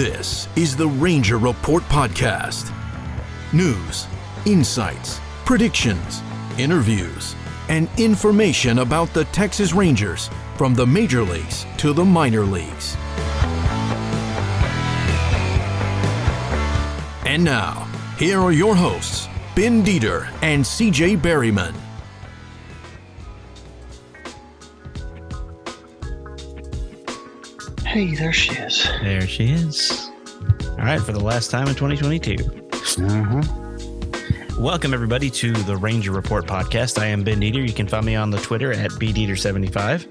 This is the Ranger Report Podcast. News, insights, predictions, interviews, and information about the Texas Rangers from the major leagues to the minor leagues. And now, here are your hosts, Ben Dieter and CJ Berryman. Hey, there she is. There she is. All right, for the last time in 2022. Welcome, everybody, to the Ranger Report Podcast. I am Ben Dieter. You can find me on the Twitter at BDieter75.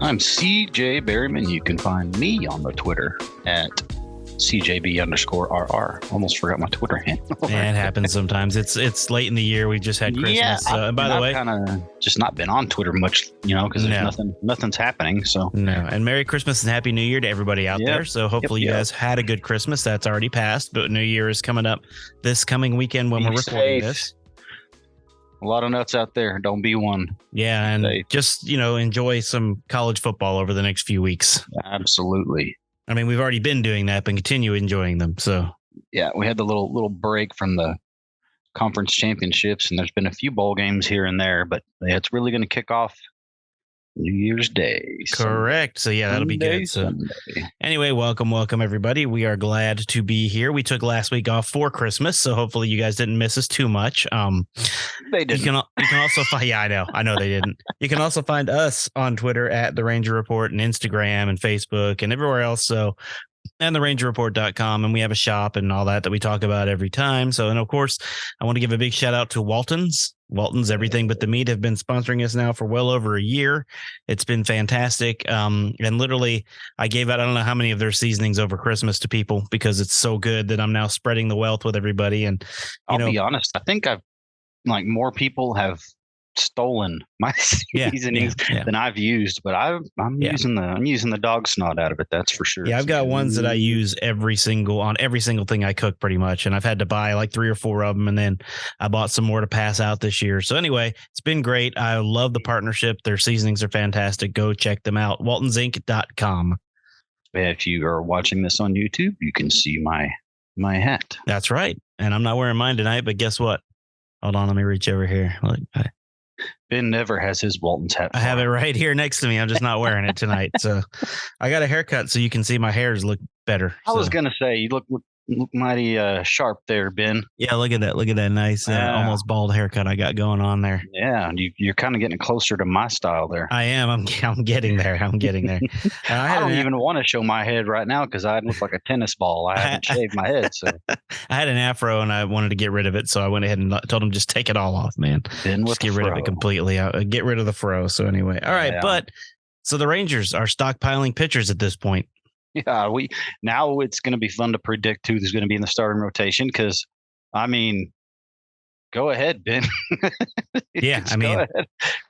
I'm CJ Berryman. You can find me on the Twitter at CJB_RR. Almost forgot my Twitter handle. Yeah, it happens sometimes. It's late in the year. We just had Christmas. Yeah, and by the way, I've kind of just not been on Twitter much, because there's nothing's happening. So no. And Merry Christmas and Happy New Year to everybody out there. So hopefully you guys had a good Christmas. That's already passed, but New Year is coming up this coming weekend when we're recording this. A lot of nuts out there. Don't be one. Yeah, and just enjoy some college football over the next few weeks. Absolutely. I mean, we've already been doing that, but continue enjoying them. So, yeah, we had the little break from the conference championships, and there's been a few bowl games here and there, but it's really going to kick off New Year's Day. Correct. So, yeah, that'll be good. So, anyway, welcome, everybody. We are glad to be here. We took last week off for Christmas, so hopefully you guys didn't miss us too much. They didn't. You can also find, yeah, I know they didn't. You can also find us on Twitter at The Ranger Report and Instagram and Facebook and everywhere else. So, and therangerreport.com, and we have a shop and all that we talk about every time. So, and of course, I want to give a big shout out to Walton's Everything But the Meat have been sponsoring us now for well over a year. It's been fantastic. And literally I gave out, I don't know how many of their seasonings over Christmas to people because it's so good that I'm now spreading the wealth with everybody. And I'll be honest, I think more people have stolen my seasonings than I've used, but I'm using the dog snot out of it. That's for sure. Yeah, I've got ones that I use every single thing I cook pretty much. And I've had to buy like 3 or 4 of them. And then I bought some more to pass out this year. So anyway, it's been great. I love the partnership. Their seasonings are fantastic. Go check them out. WaltonsInc.com. If you are watching this on YouTube, you can see my hat. That's right. And I'm not wearing mine tonight, but guess what? Hold on. Let me reach over here. Ben never has his Walton's hat. I have it right here next to me. I'm just not wearing it tonight. So I got a haircut so you can see my hairs look better. I was going to say, you look mighty sharp there, Ben. Yeah, look at that. Look at that nice, almost bald haircut I got going on there. Yeah, you're kind of getting closer to my style there. I am. I'm getting there. I don't even want to show my head right now because I look like a tennis ball. I haven't shaved my head. So I had an afro and I wanted to get rid of it. So I went ahead and told him just take it all off, man. Just get rid of it completely. Get rid of the fro. So anyway, all right. Yeah. But so the Rangers are stockpiling pitchers at this point. Yeah, now it's going to be fun to predict who's going to be in the starting rotation because, go ahead, Ben. Yeah,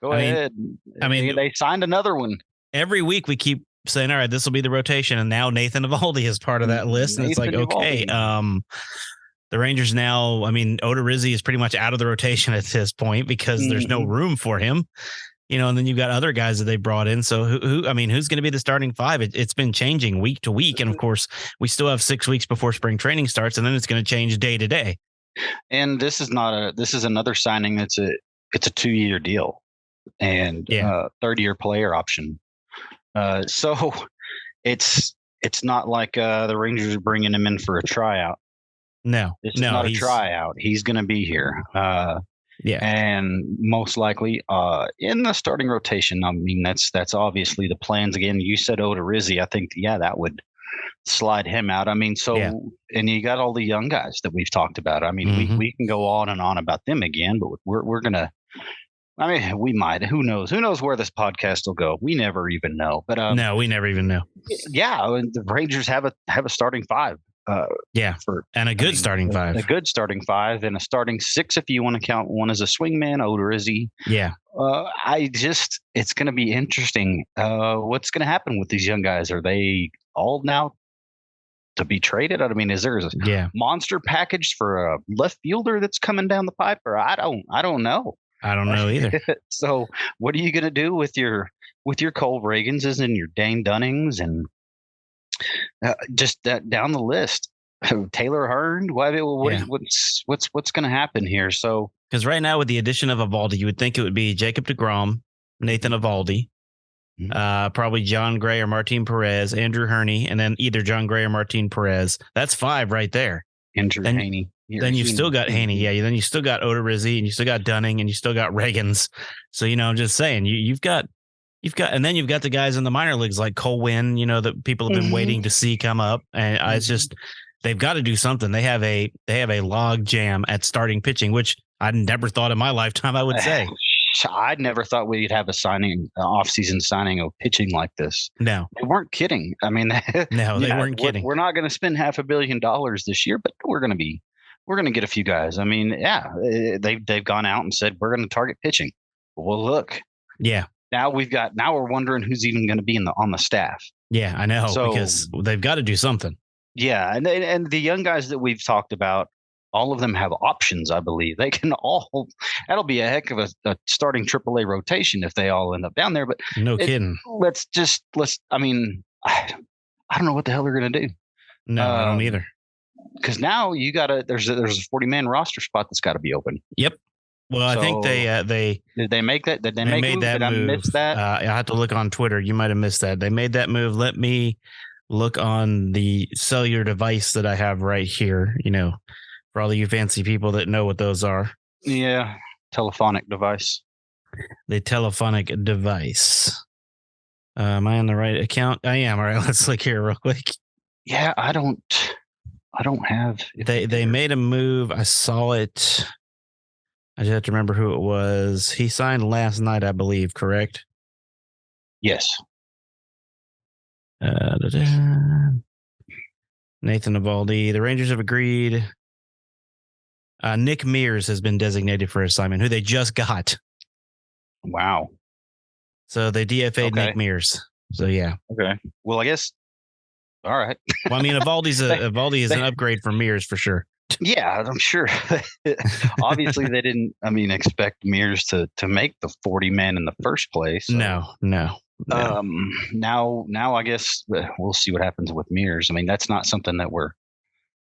go ahead. They signed another one. Every week we keep saying, all right, this will be the rotation, and now Nathan Eovaldi is part of that list, and it's like, okay, the Rangers now, Odorizzi is pretty much out of the rotation at this point because there's no room for him. And then you've got other guys that they brought in. So who's going to be the starting 5? It's been changing week to week. And of course, we still have 6 weeks before spring training starts, and then it's going to change day to day. And this is another signing. It's a 2-year deal and 3rd-year player option. So it's not like the Rangers are bringing him in for a tryout. No, it's not a tryout. He's going to be here. Yeah, and most likely in the starting rotation. That's obviously the plans. Again, you said Odorizzi. I think that would slide him out. And you got all the young guys that we've talked about. We can go on and on about them again, but we're gonna. We might. Who knows? Who knows where this podcast will go? We never even know. But no, we never even know. Yeah, the Rangers have a starting 5. And a good starting 5. A good starting 5 and a starting 6 if you want to count one as a swingman, Odorizzi. Yeah. It's going to be interesting. What's going to happen with these young guys? Are they all now to be traded? Is there a monster package for a left fielder that's coming down the pipe? Or I don't know. I don't know either. So what are you going to do with your Cole Reagans and your Dane Dunnings and just down the list. Taylor Hearn. What's going to happen here? So, because right now with the addition of Eovaldi, you would think it would be Jacob deGrom, Nathan Eovaldi, probably John Gray or Martin Perez, Andrew Herney, and then either John Gray or Martin Perez. That's 5 right there. Andrew Haney. Then you've still got Haney. Yeah. Then you still got Odorizzi, and you still got Dunning, and you still got Reagans. So, I'm just saying you've got, and then you've got the guys in the minor leagues like Cole Winn, that people have been waiting to see come up. And it's just, they've got to do something. They have a log jam at starting pitching, which I never thought in my lifetime I would say. I never thought we'd have a off-season signing of pitching like this. No, they weren't kidding. I mean, no, they weren't kidding. We're not going to spend $500 million this year, but we're going to get a few guys. I mean, they've gone out and said we're going to target pitching. Well, look, now we're wondering who's even going to be on the staff. Yeah, I know, because they've got to do something. Yeah, and the young guys that we've talked about, all of them have options, I believe. They can all – that'll be a heck of a starting AAA rotation if they all end up down there. But no kidding. I mean, I don't know what the hell they're going to do. No, I don't either. Because now you got to – there's a 40-man roster spot that's got to be open. Yep. Well, I think they did they make that? Did they made that move? I miss that? I have to look on Twitter. You might have missed that. They made that move. Let me look on the cellular device that I have right here, for all of you fancy people that know what those are. Yeah. Telephonic device. The telephonic device. Am I on the right account? I am. All right. Let's look here real quick. Yeah. I don't have. They made a move. I saw it. I just have to remember who it was. He signed last night, I believe, correct? Yes. Nathan Eovaldi. The Rangers have agreed. Nick Mears has been designated for assignment, who they just got. Wow. So they DFA'd Nick Mears. So, yeah. Okay. Well, I guess. All right. Well, I mean, Eovaldi is an upgrade from Mears for sure. Yeah, I'm sure. Obviously, they didn't, expect Mears to make the 40-man in the first place. So. No. Now I guess we'll see what happens with Mears. I mean, that's not something that we're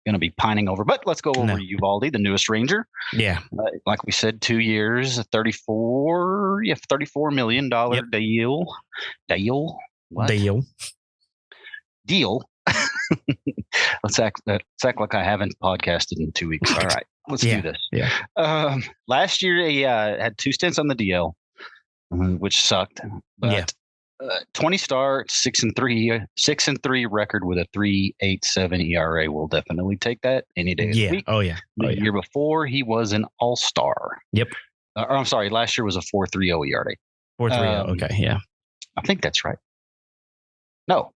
going to be pining over. But let's go over Eovaldi, the newest Ranger. Yeah. Like we said, 2 years, $34 million deal. What? Deal. Let's act like I haven't podcasted in 2 weeks. All right, let's do this. Yeah. Last year he had 2 stints on the DL, which sucked. But 20 starts, 6-3 record with a 3.87 ERA. We'll definitely take that any day of the week. Oh yeah. The year before he was an all-star. Yep. I'm sorry. Last year was a 4.30 ERA. 4.30. Okay. Yeah. I think that's right. No.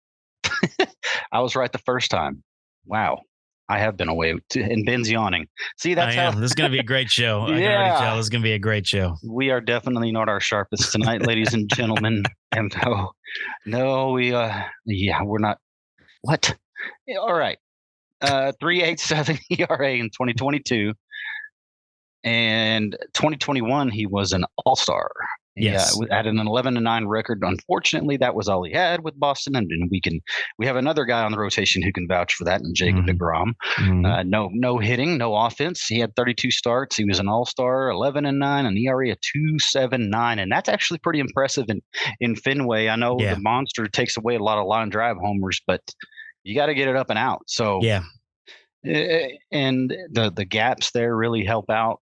I was right the first time. Wow. I have been away and Ben's yawning. See, that's how this is going to be a great show. I can already tell this is going to be a great show. We are definitely not our sharpest tonight, ladies and gentlemen. And we're not. What? All right. 3.87 ERA in 2022. And 2021, he was an all-star. Yes. At an 11-9 record. Unfortunately, that was all he had with Boston. And we have another guy on the rotation who can vouch for that, and Jacob deGrom. No hitting, no offense. He had 32 starts. He was an all-star, 11-9, an ERA of 2.79, and that's actually pretty impressive in Fenway. I know the monster takes away a lot of line drive homers, but you got to get it up and out. So and the gaps there really help out.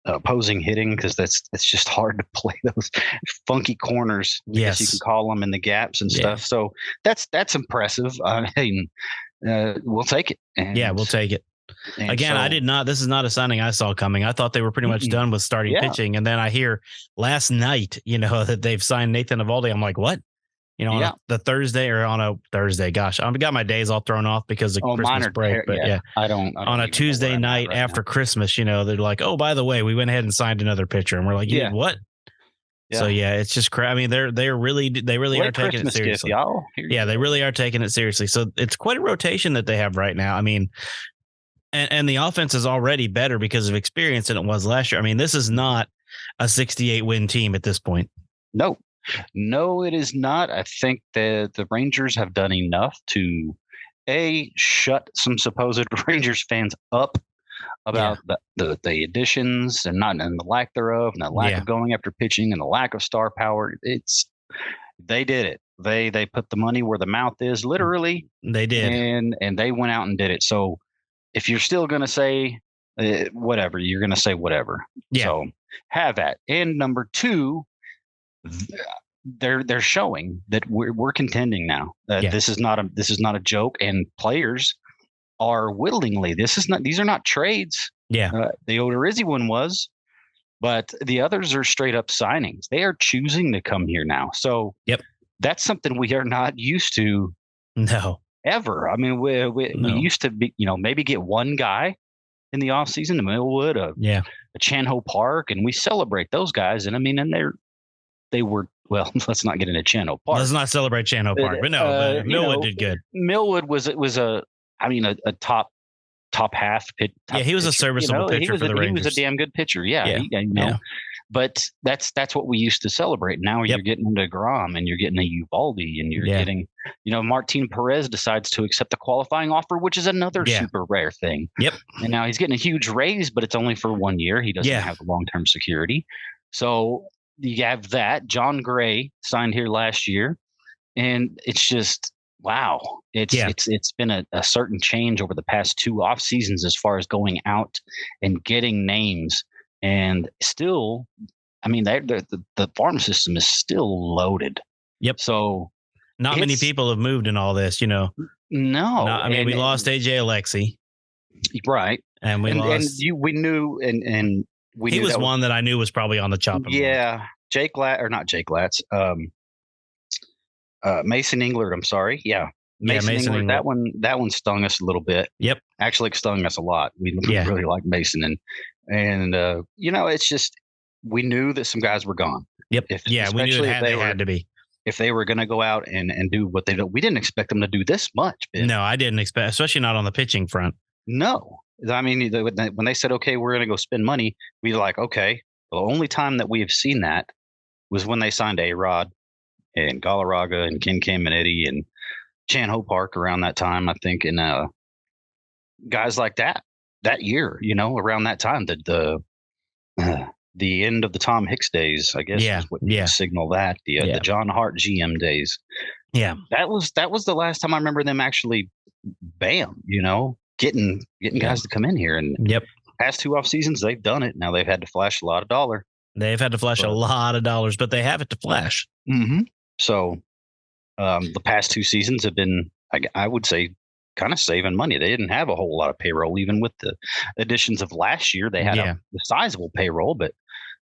Opposing hitting, because it's just hard to play those funky corners, as you can call them, in the gaps and stuff. So that's impressive. I mean, we'll take it. We'll take it. Again, I did not. This is not a signing I saw coming. I thought they were pretty much done with starting pitching, and then I hear last night, that they've signed Nathan Eovaldi. I'm like, what? On the Thursday or on a Thursday. Gosh, I've got my days all thrown off because of Christmas break. But I don't on a Tuesday night after Christmas, they're like, oh, by the way, we went ahead and signed another pitcher, and we're like, you did what? Yeah. So it's just crap. I mean, they really are taking it seriously. They really are taking it seriously. So it's quite a rotation that they have right now. I mean, and the offense is already better because of experience than it was last year. I mean, this is not a 68 win team at this point. No. No, it is not. I think the Rangers have done enough to shut some supposed Rangers fans up about the additions and the lack thereof, and the lack of going after pitching and the lack of star power. They did it. They put the money where the mouth is, literally. They did, and they went out and did it. So if you're still going to say whatever, you're going to say whatever. Yeah. So have that. And number two, they're showing that we're contending now. This is not a joke, and players are willingly. These are not trades. Yeah. The Odorizzi one was, but the others are straight up signings. They are choosing to come here now. So that's something we are not used to. No. Ever. I mean, we used to be, maybe get one guy in the off season, the Millwood, a Chan-Ho Park, and we celebrate those guys. And I mean, and they were, well, let's not get into Chan-Ho Park. Let's not celebrate Chan-Ho Park, but no, Millwood did good. Millwood was a top half pitch. He was a serviceable pitcher for the Rangers. He was a damn good pitcher. But that's what we used to celebrate. Now you're getting into Grom, and you're getting a Eovaldi, and you're getting, Martin Perez decides to accept a qualifying offer, which is another super rare thing. Yep. And now he's getting a huge raise, but it's only for 1 year. He doesn't have the long-term security. So you have that. John Gray signed here last year, and it's just, wow. It's been a certain change over the past 2 off seasons as far as going out and getting names. And still, I mean, the farm system is still loaded. Yep. So not many people have moved in all this, No. We lost AJ Alexi. Right. And we lost. And we knew, and we he knew was one that I knew was probably on the chopping block. Yeah. Not Jake Latz. Mason Englert. I'm sorry. Yeah. Mason Englert. That one stung us a little bit. Yep. Actually, it stung us a lot. We really like Mason, and it's just, we knew that some guys were gone. Yep. We knew they had to be. If they were going to go out and do what they do, we didn't expect them to do this much. Ben. No, I didn't expect, especially not on the pitching front. No, I mean, when they said, okay, we're going to go spend money, we were like, okay. Well, the only time that we have seen that was when they signed A-Rod and Galarraga and Ken Caminiti and Chan-Ho Park around that time, I think, and guys like that year, around that time, the end of the Tom Hicks days, I guess, is what you signal that, the John Hart GM days. Yeah, that was the last time I remember them actually, getting guys to come in here. And past 2 off seasons, they've done it. Now they've had to flash a lot of dollar. They've had to flash a lot of dollars, but they have it to flash. Mm-hmm. So the past 2 seasons have been, I would say, kind of saving money. They didn't have a whole lot of payroll, even with the additions of last year. They had a sizable payroll, but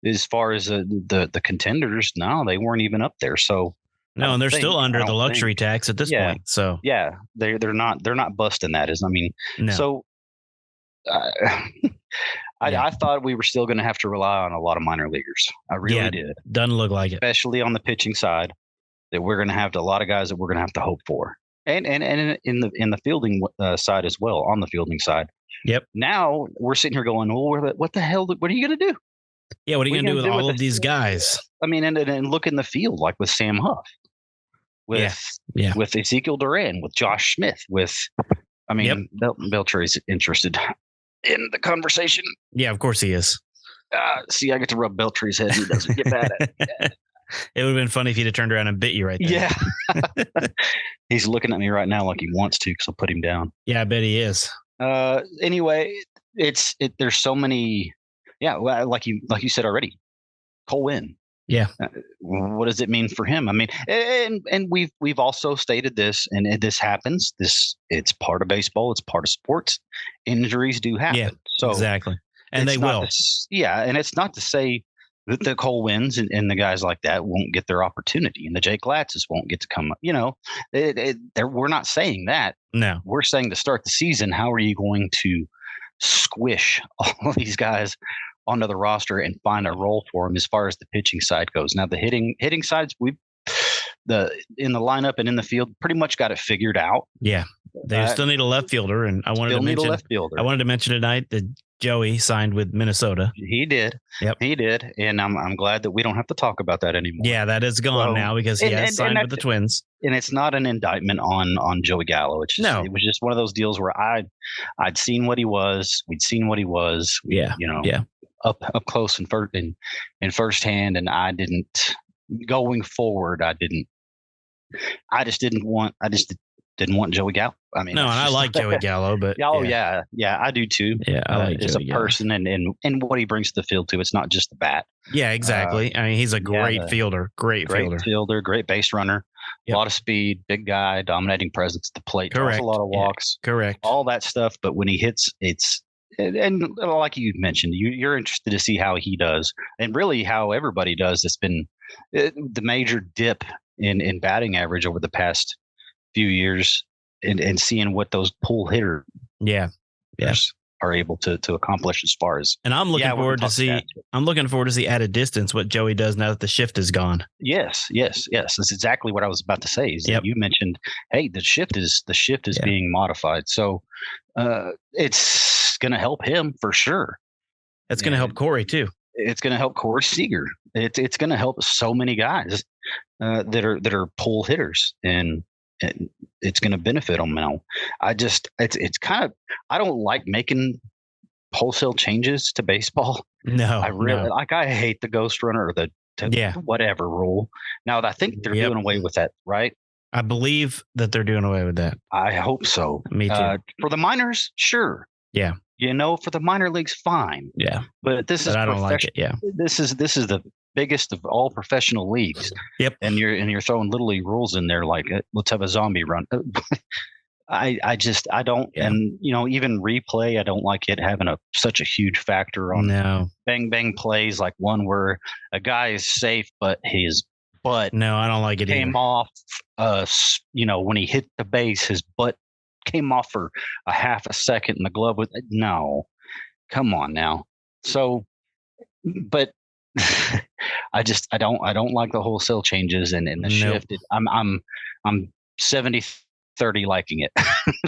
as far as the contenders, no, they weren't even up there. So no, and they're still under the luxury tax at this point. So they're not busting that. No. So I thought we were still going to have to rely on a lot of minor leaguers. I really did. Doesn't look like it, especially on the pitching side. That we're going to have a lot of guys that we're going to have to hope for, and in the fielding side as well. On the fielding side, Now we're sitting here going, well, what the hell? What are you going to do? Yeah, what are you going to do with all of these guys? I mean, and look in the field, like with Sam Huff, with Ezekiel Duran, with Josh Smith, Beltre's interested in the conversation. Yeah, of course he is. See, I get to rub Beltre's head. He doesn't get mad at it. It would have been funny if he'd have turned around and bit you right there. Yeah. He's looking at me right now like he wants to, because I'll put him down. Yeah, I bet he is. Anyway, there's so many. Yeah, well, like you said already, Cole Winn. Yeah. What does it mean for him? I mean, and we've also stated this, and this happens. It's part of baseball. It's part of sports. Injuries do happen. Yeah, so exactly. And they will. And it's not to say that the Cole Winns and the guys like that won't get their opportunity, and the Jake Latzes won't get to come up. We're not saying that. No. We're saying to start the season, how are you going to squish all of these guys onto the roster and find a role for them as far as the pitching side goes? Now, the hitting sides, in the lineup and in the field, pretty much got it figured out. Yeah. They still need a left fielder, and I wanted to mention tonight that Joey signed with Minnesota. He did. Yep. He did. And I'm glad that we don't have to talk about that anymore. Yeah, that is gone now because he has signed with the Twins. And it's not an indictment on Joey Gallo. It was just one of those deals where I'd seen what he was. We'd seen what he was. Up close and firsthand. And I didn't, going forward, I just didn't want Joey Gallo. I mean, no, and I like Joey Gallo, but yeah, I do too. Yeah, I like as Joey a person and what he brings to the field too. It's not just the bat. Yeah, exactly. I mean, he's a great fielder, great fielder, great base runner, a lot of speed, big guy, dominating presence at the plate, draws a lot of walks, correct, all that stuff. But when he hits, and like you mentioned, you're interested to see how he does, and really how everybody does. It's been the major dip in batting average over the past few years, and seeing what those pull hitters are able to accomplish as far as. And I'm looking forward to see. I'm looking forward to see at a distance what Joey does now that the shift is gone. Yes. That's exactly what I was about to say. You mentioned, hey, the shift is being modified, so it's going to help him for sure. It's going to help Corey too. It's going to help Corey Seager. It's going to help so many guys that are pull hitters, and it's going to benefit them now. It's kind of, I don't like making wholesale changes to baseball. No, I really I hate the ghost runner or the whatever rule. Now I think they're doing away with that, right? I believe that they're doing away with that. I hope so. Me too. For the minors, sure. Yeah. For the minor leagues, fine. Yeah. But I don't like it. Yeah. This is the biggest of all professional leagues. Yep. And you're throwing little league rules in there like let's have a zombie run. I don't, and even replay, I don't like it having such a huge factor on bang bang plays, like one where a guy is safe but his butt I don't like it came off when he hit the base, his butt came off for a half a second and the glove was come on now. So but I don't like the wholesale changes and the shift. I'm 70-30 liking it.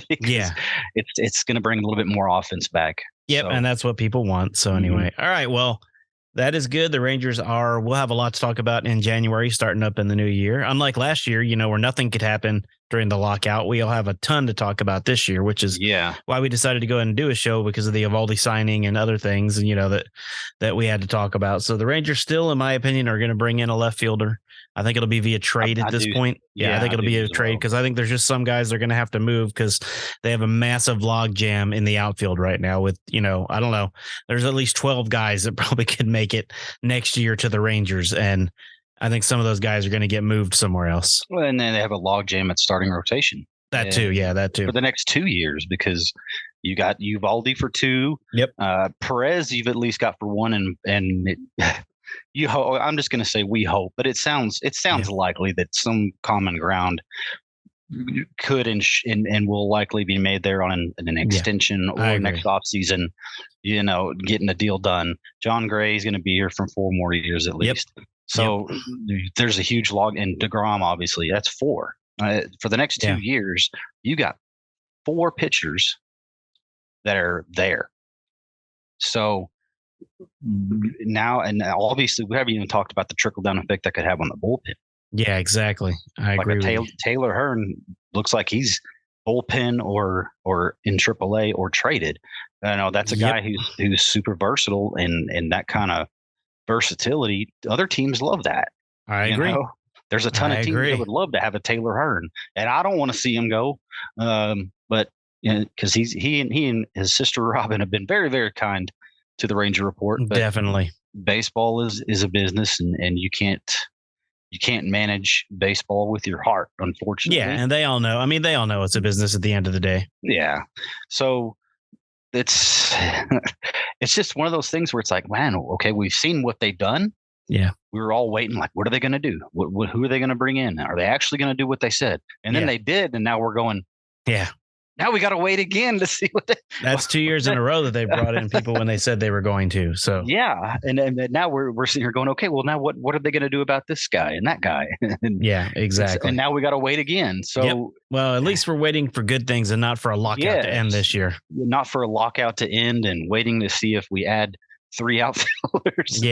It's going to bring a little bit more offense back. Yep, and that's what people want. So anyway, all right, well, that is good. The Rangers we'll have a lot to talk about in January, starting up in the new year. Unlike last year, where nothing could happen during the lockout, we'll have a ton to talk about this year, which is why we decided to go ahead and do a show, because of the Eovaldi signing and other things, and that we had to talk about. So the Rangers still, in my opinion, are going to bring in a left fielder. I think it'll be via trade at this point. Yeah, I think it'll be a trade, because I think there's just some guys they're going to have to move because they have a massive log jam in the outfield right now with, I don't know, there's at least 12 guys that probably could make it next year to the Rangers. And I think some of those guys are going to get moved somewhere else. Well, and then they have a log jam at starting rotation. That too. For the next 2 years, because you got Eovaldi for 2. Yep. Perez, you've at least got for 1, and I'm just going to say we hope, but it sounds likely that some common ground could and will likely be made there on an extension or next offseason, getting a deal done. John Gray is going to be here for 4 more years at least. So there's a huge log, and DeGrom, obviously, that's 4. For the next 2 years, you got 4 pitchers that are there. So now, and obviously, we haven't even talked about the trickle down effect that could have on the bullpen. Yeah, exactly. I agree. Taylor Hearn looks like he's bullpen or in AAA or traded. That's a guy who's super versatile, and that kind of versatility. Other teams love that. I agree. There's a ton of teams that would love to have a Taylor Hearn, and I don't want to see him go. But because he and his sister Robin have been very, very kind to the Ranger Report. But definitely, baseball is a business, and you can't manage baseball with your heart, unfortunately. Yeah, and they all know. I mean, they all know it's a business at the end of the day. Yeah. So it's just one of those things where it's like, man, okay, we've seen what they've done. Yeah. We were all waiting, like, what are they going to do? Who are they going to bring in? Are they actually going to do what they said? And then they did, and now we're going, yeah, now we got to wait again to see what. That's 2 years in a row that they brought in people when they said they were going to. So yeah, and now we're sitting here going, okay, well now what are they going to do about this guy and that guy? And, yeah, exactly. And now we got to wait again. So yep. Well, at least we're waiting for good things and not for a lockout to end this year. Not for a lockout to end and waiting to see if we add 3 outfielders,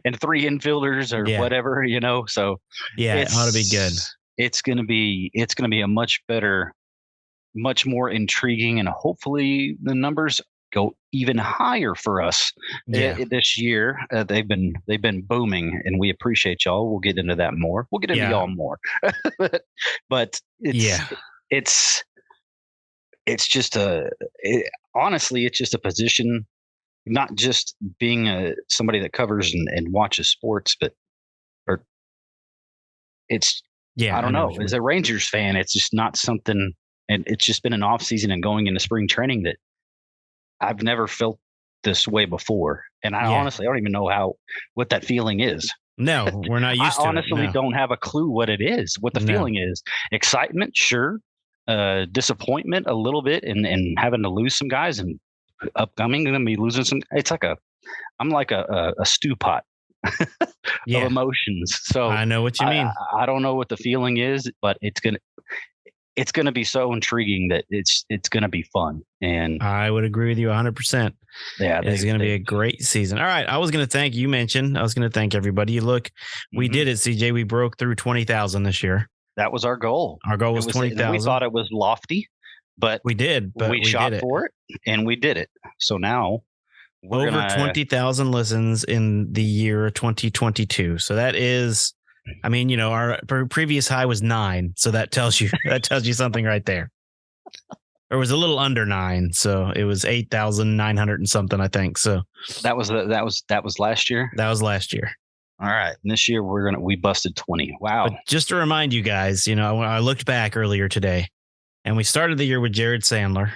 and 3 infielders or whatever, So it ought to be good. It's gonna be a much better, much more intriguing, and hopefully the numbers go even higher for us this year. They've been booming, and we appreciate y'all. We'll get into that more. We'll get into y'all more, but it's just honestly, it's just a position. Not just being somebody that covers and watches sports, but it's I don't know. As a Rangers fan, it's just not something, and it's just been an off season and going into spring training that I've never felt this way before. And I honestly don't even know what that feeling is. No, we're not used to it. I honestly don't have a clue what it is, what the feeling is. Excitement, sure. Disappointment a little bit, and having to lose some guys and upcoming going to be losing some. It's like I'm like a stew pot of emotions. So I know what you mean. I don't know what the feeling is, but it's gonna be so intriguing that it's gonna be fun. And I would agree with you 100%. Yeah, it's gonna be a great season. All right, I was gonna thank everybody. Look, we did it, CJ. We broke through 20,000 this year. That was our goal. Our goal was 20,000. We thought it was lofty. But we did. But we shot for it, and we did it. So now we're over 20,000 listens in the year 2022. So that is, I mean, our previous high was 9. So that tells you something right there. Or it was a little under 9. So it was 8,900 and something, I think. So that was last year. That was last year. All right. And this year we busted 20. Wow. But just to remind you guys, when I looked back earlier today. And we started the year with Jared Sandler.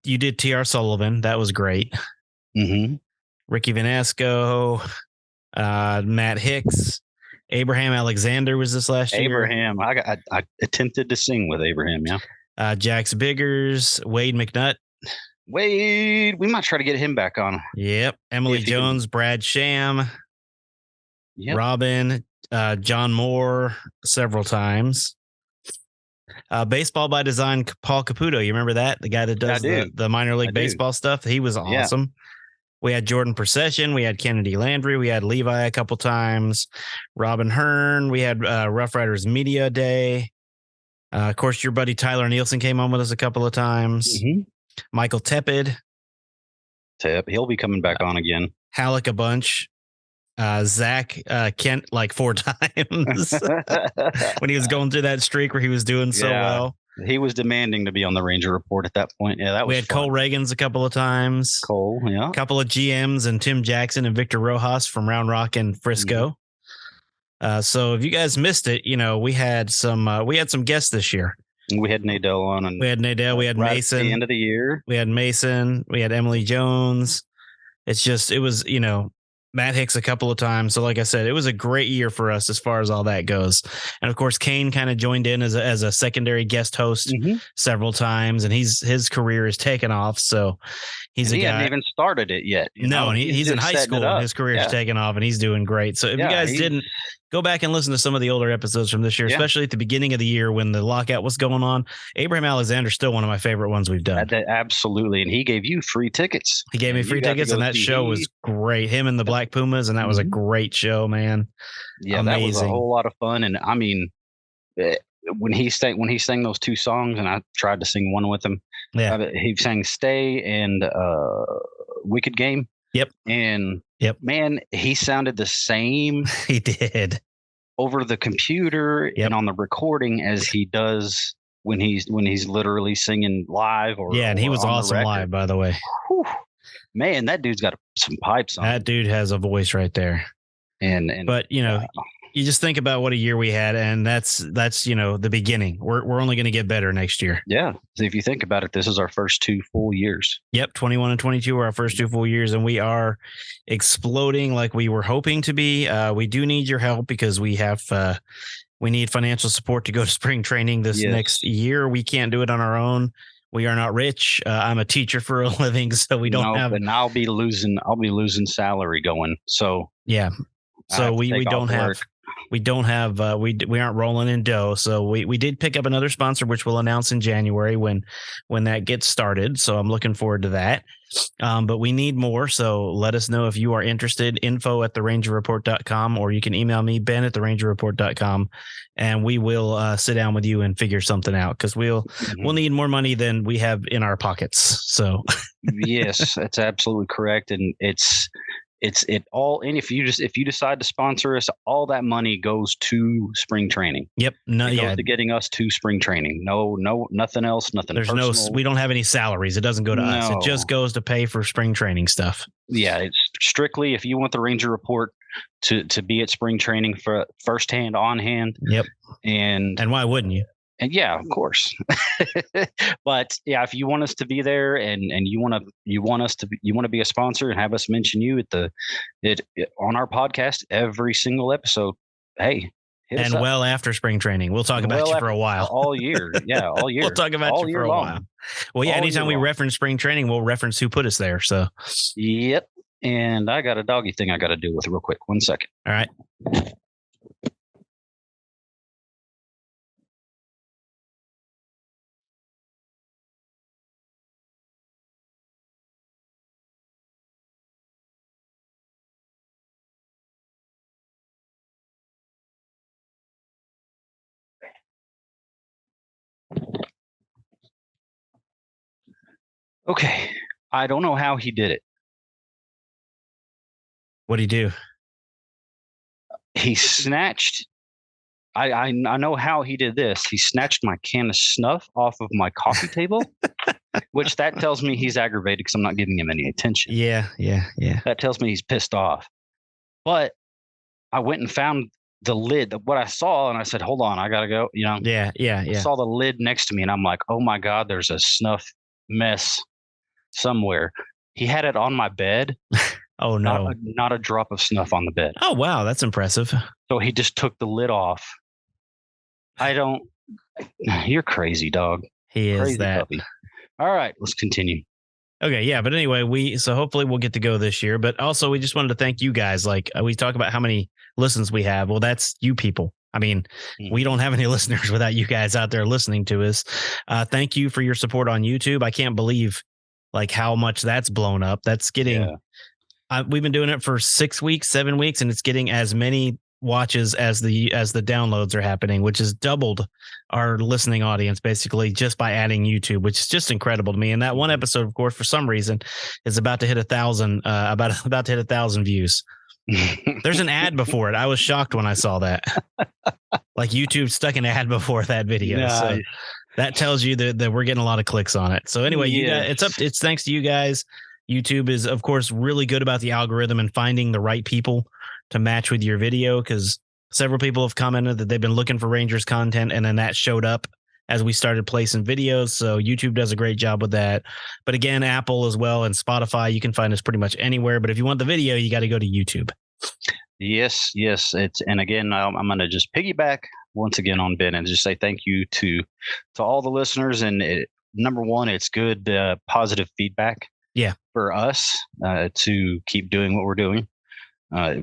You did T.R. Sullivan. That was great. Mm-hmm. Ricky Vanasco, Matt Hicks, Abraham Alexander was this last year. Abraham. I attempted to sing with Abraham, yeah. Jax Biggers, Wade McNutt. Wade, we might try to get him back on. Yep. Emily Jones, Brad Sham, Robin, John Moore several times. Baseball by Design, Paul Caputo. You remember that? The guy that does the minor league baseball stuff. He was awesome. Yeah. We had Jordan Procession. We had Kennedy Landry. We had Levi a couple times. Robin Hearn. We had Rough Riders Media Day. Of course, your buddy Tyler Nielsen came on with us a couple of times. Mm-hmm. Michael Tepid. He'll be coming back on again. Halleck a bunch. Zach Kent like 4 times when he was going through that streak where he was doing so well. He was demanding to be on the Ranger Report at that point. Yeah, that was. We had fun. Cole Reagans a couple of times. Cole, yeah. A couple of GMs and Tim Jackson and Victor Rojas from Round Rock and Frisco. Mm-hmm. So if you guys missed it, we had some guests this year. We had Nadell on, and we had Mason. At the end of the year, we had Mason. We had Emily Jones. It was Matt Hicks a couple of times. So like I said, it was a great year for us as far as all that goes. And of course, Kane kind of joined in as a secondary guest host several times, and his career is taken off. So he hasn't even started it yet. And he's in high school and his career is taken off, and he's doing great. So if you guys didn't go back and listen to some of the older episodes from this year, especially at the beginning of the year when the lockout was going on, Abraham Alexander is still one of my favorite ones we've done. Absolutely. And he gave you free tickets. He gave me free tickets, and that show was great. Him and the Black Pumas, and that was a great show, man. Yeah, amazing. That was a whole lot of fun. And I mean, when he sang those 2 songs, and I tried to sing one with him, he sang "Stay" and "Wicked Game." Yep. And man, he sounded the same. He did over the computer and on the recording as he does when he's literally singing live. And he was awesome live, by the way. Whew. Man, that dude's got some pipes on. That dude has a voice right there. But you just think about what a year we had, and that's the beginning. We're only going to get better next year. Yeah. So if you think about it, this is our first 2 full years. Yep. 21 and 22 are our first 2 full years, and we are exploding like we were hoping to be. We do need your help because we have We need financial support to go to spring training this next year. We can't do it on our own. We are not rich. I'm a teacher for a living, so we don't have. And I'll be losing salary going. So yeah, so we don't have. We don't have we aren't rolling in dough. So we did pick up another sponsor, which we'll announce in January when that gets started. So I'm looking forward to that. But we need more. So let us know if you are interested. info@therangerreport.com, or you can email me, ben@therangerreport.com, and we will sit down with you and figure something out, because we'll need more money than we have in our pockets. So yes, that's absolutely correct. And if you decide to sponsor us, all that money goes to spring training. Yep. To getting us to spring training. No, nothing else. Nothing. There's personal. we don't have any salaries. It doesn't go to us. It just goes to pay for spring training stuff. Yeah. It's strictly if you want the Ranger Report to be at spring training for firsthand, on hand. Yep. And why wouldn't you? And yeah, of course. But yeah, if you want us to be there and you want to be a sponsor and have us mention you on our podcast every single episode, hey, and well after spring training, we'll talk about you for a while. All year. Yeah, all year. We'll talk about you for a while. Well, yeah, anytime we reference spring training, we'll reference who put us there. So yep. And I got a doggy thing I got to deal with real quick. 1 second. All right. Okay. I don't know how he did it. What'd he do? He snatched. I know how he did this. He snatched my can of snuff off of my coffee table, which that tells me he's aggravated because I'm not giving him any attention. Yeah. That tells me he's pissed off. But I went and found the lid, what I saw, and I said, hold on, I got to go. Yeah. I saw the lid next to me, and I'm like, oh my God, there's a snuff mess somewhere. He had it on my bed. Oh no, not a drop of snuff on the bed. Oh wow, that's impressive. So he just took the lid off. You're crazy, dog. He is crazy that. Puppy. All right, let's continue. Okay, yeah, but anyway, so hopefully we'll get to go this year. But also, we just wanted to thank you guys. Like we talk about how many listens we have. Well, that's you people. I mean, we don't have any listeners without you guys out there listening to us. Thank you for your support on YouTube. I can't believe like how much that's blown up. That's getting. We've been doing it for 6 weeks, 7 weeks, and it's getting as many watches as the downloads are happening, which has doubled our listening audience basically just by adding YouTube, which is just incredible to me. And that one episode, of course, for some reason, is about to hit 1,000, about to hit 1,000 views. There's an ad before it. I was shocked when I saw that. Like YouTube stuck an ad before that video. Nice. So that tells you that we're getting a lot of clicks on it. So anyway, you guys, it's thanks to you guys. YouTube is, of course, really good about the algorithm and finding the right people to match with your video, because several people have commented that they've been looking for Rangers content, and then that showed up as we started placing videos. So YouTube does a great job with that. But again, Apple as well and Spotify, you can find us pretty much anywhere. But if you want the video, you got to go to YouTube. Yes. And again, I'm going to just piggyback once again on Ben and just say thank you to all the listeners. And number one, it's good positive feedback. Yeah, for us to keep doing what we're doing,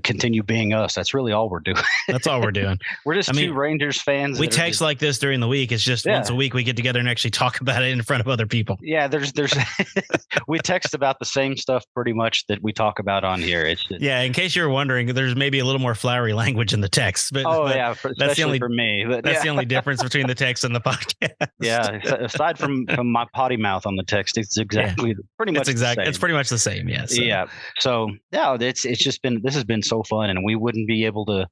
continue being us. That's really all we're doing. That's all we're doing. We're just two Rangers fans. We text like this during the week. It's just once a week we get together and actually talk about it in front of other people. Yeah, there's we text about the same stuff pretty much that we talk about on here. It's just, in case you're wondering, there's maybe a little more flowery language in the text. But that's the only for me. But that's the only difference between the text and the podcast. Yeah, aside from my potty mouth on the text, it's exactly pretty much it's pretty much the same. Yeah. So. Yeah. So it's just been this has been so fun, and we wouldn't be able to.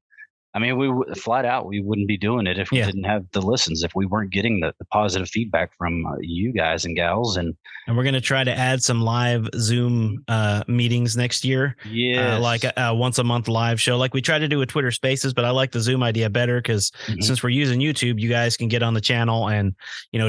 I mean, we wouldn't be doing it if we didn't have the listens, if we weren't getting the positive feedback from you guys and gals. And we're going to try to add some live Zoom meetings next year. Yeah. Like a once a month live show. Like we try to do with Twitter Spaces, but I like the Zoom idea better because since we're using YouTube, you guys can get on the channel and,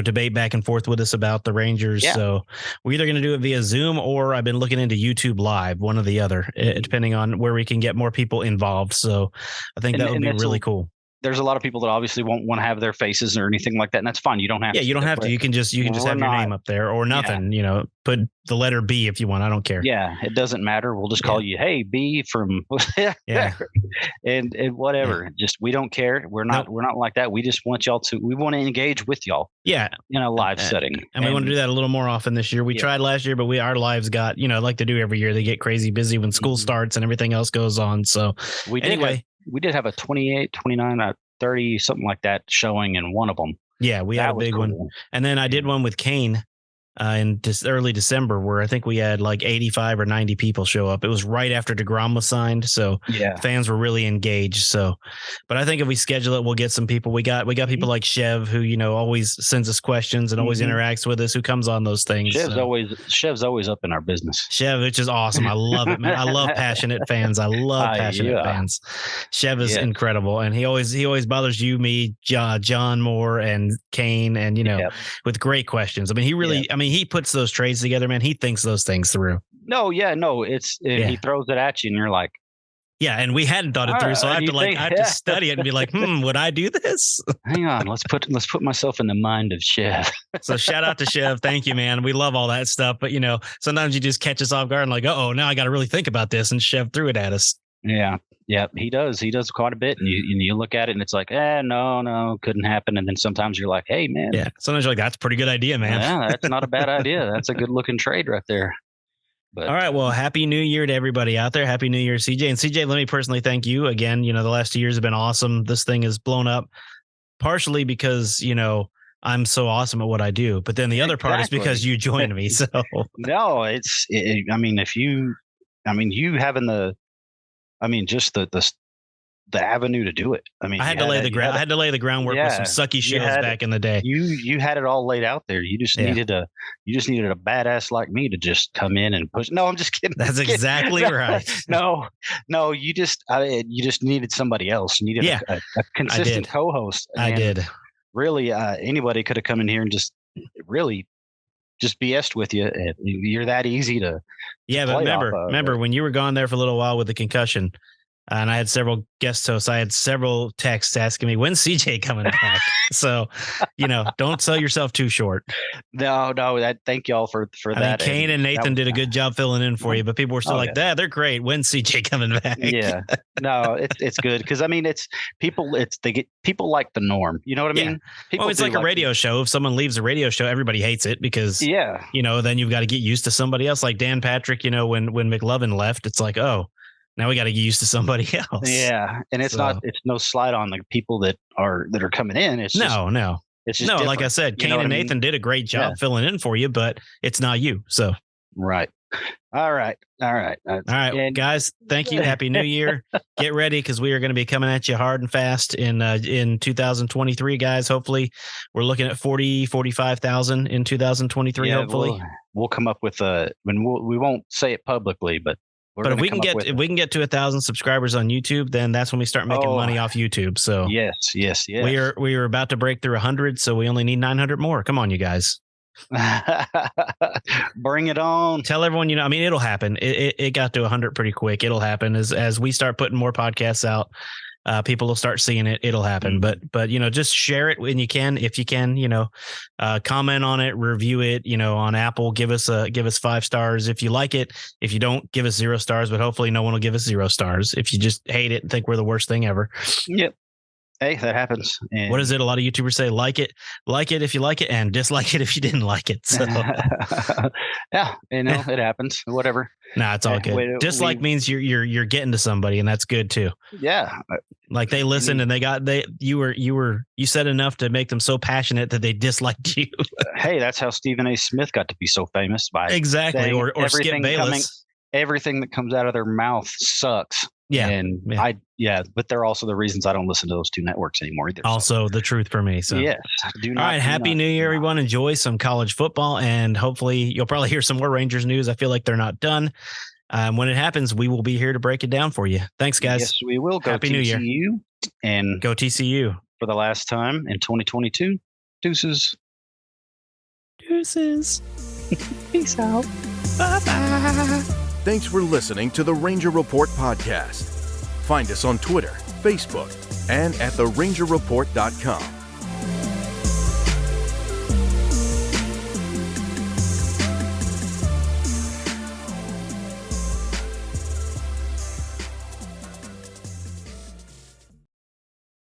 debate back and forth with us about the Rangers. Yeah. So we're either going to do it via Zoom or I've been looking into YouTube Live, one or the other, depending on where we can get more people involved. So I think that would be really cool. there's a lot of people that obviously won't want to have their faces or anything like that, and that's fine. You don't have to. Yeah, you don't have to. You can just have your name up there or nothing. Yeah. Put the letter B if you want. I don't care. Yeah, it doesn't matter. We'll just call you, hey, B from yeah, and whatever. Just we don't care. We're not like that. We just want y'all we want to engage with y'all. Yeah, in a live setting, and we want to do that a little more often this year. We tried last year, but our lives got like they do every year. They get crazy busy when school starts and everything else goes on. So we did have a 28, 29, 30, something like that showing in one of them. Yeah, we had a big one. And then I did one with Kane in early December where I think we had like 85 or 90 people show up. It was right after DeGrom was signed. So fans were really engaged. So, but I think if we schedule it, we'll get some people. We got people like Chev who, always sends us questions and always interacts with us, who comes on those things. Chev's always up in our business. Chev, which is awesome. I love it, man. I love passionate fans. I love passionate fans. Chev is incredible. And he always bothers you, me, John Moore and Kane and, with great questions. I mean, he really, he puts those trades together, man. He thinks those things through. He throws it at you and you're like, yeah. And we hadn't thought it through. So I have to study it and be like, would I do this? Hang on. Let's put myself in the mind of Chev. So shout out to Chev. Thank you, man. We love all that stuff. But sometimes you just catch us off guard and like, now I got to really think about this. And Chev threw it at us. Yeah. Yeah, he does. He does quite a bit. And you look at it and it's like, no, couldn't happen. And then sometimes you're like, hey, man. Yeah. Sometimes you're like, that's a pretty good idea, man. Yeah, that's not a bad idea. That's a good looking trade right there. But, all right. Well, Happy New Year to everybody out there. Happy New Year, CJ. And CJ, let me personally thank you again. The last 2 years have been awesome. This thing has blown up partially because, I'm so awesome at what I do. But then the other part is because you joined me. So no, you having just the avenue to do it. I had to lay the groundwork with some sucky shows back in the day. You had it all laid out there. You just needed a badass like me to just come in and push. No, I'm just kidding. That's exactly right. No, you just needed somebody else. You needed a consistent co-host. I did. Really, anybody could have come in here and just really just BS'd with you. You're that easy to. Yeah, but remember when you were gone there for a little while with the concussion, and I had several guest hosts. I had several texts asking me, when's CJ coming back? So, don't sell yourself too short. No. Thank y'all for that. Kane and Nathan did a good job filling in for you, but people were still they're great. When's CJ coming back? Yeah, no, it's good because it's people like the norm. You know what I mean? It's like a radio show. If someone leaves a radio show, everybody hates it because then you've got to get used to somebody else. Like Dan Patrick, when McLovin left, it's like, now we got to get used to somebody else. Yeah, and it's no slide on the people that are coming in. It's no. It's just different. Like I said, Kane and Nathan did a great job filling in for you, but it's not you. So right. All right, guys. Thank you. Happy New Year. Get ready because we are going to be coming at you hard and fast in 2023, guys. Hopefully, we're looking at 45,000 in 2023. Yeah, hopefully, we'll come up with we won't say it publicly, but. But if we can get to 1,000 subscribers on YouTube, then that's when we start making money off YouTube. So yes. We are about to break through 100, so we only need 900 more. Come on, you guys. Bring it on. Tell everyone, it'll happen. It got to 100 pretty quick. It'll happen as we start putting more podcasts out. People will start seeing it. It'll happen. But just share it when you can. If you can, comment on it, review it, on Apple, give us 5 stars. If you like it, if you don't, give us 0 stars, but hopefully no one will give us 0 stars. If you just hate it and think we're the worst thing ever. Yep. Hey, that happens. And what is it? A lot of YouTubers say, like it if you like it, and dislike it if you didn't like it. So yeah, it happens. Whatever. Nah, it's all good. Dislike means you're getting to somebody, and that's good too. Yeah. Like they listened and you said enough to make them so passionate that they disliked you. Hey, that's how Stephen A. Smith got to be so famous by exactly, or Skip Bayless. Everything that comes out of their mouth sucks. Yeah. But they're also the reasons I don't listen to those 2 networks anymore either. Also the truth for me. So yes. All right. Happy New Year, everyone. Enjoy some college football, and hopefully you'll probably hear some more Rangers news. I feel like they're not done. When it happens, we will be here to break it down for you. Thanks, guys. Yes, we will. Go Happy TCU New Year. And go TCU for the last time in 2022. Deuces. Peace out. Bye-bye. Thanks for listening to the Ranger Report podcast. Find us on Twitter Facebook and at therangerreport.com.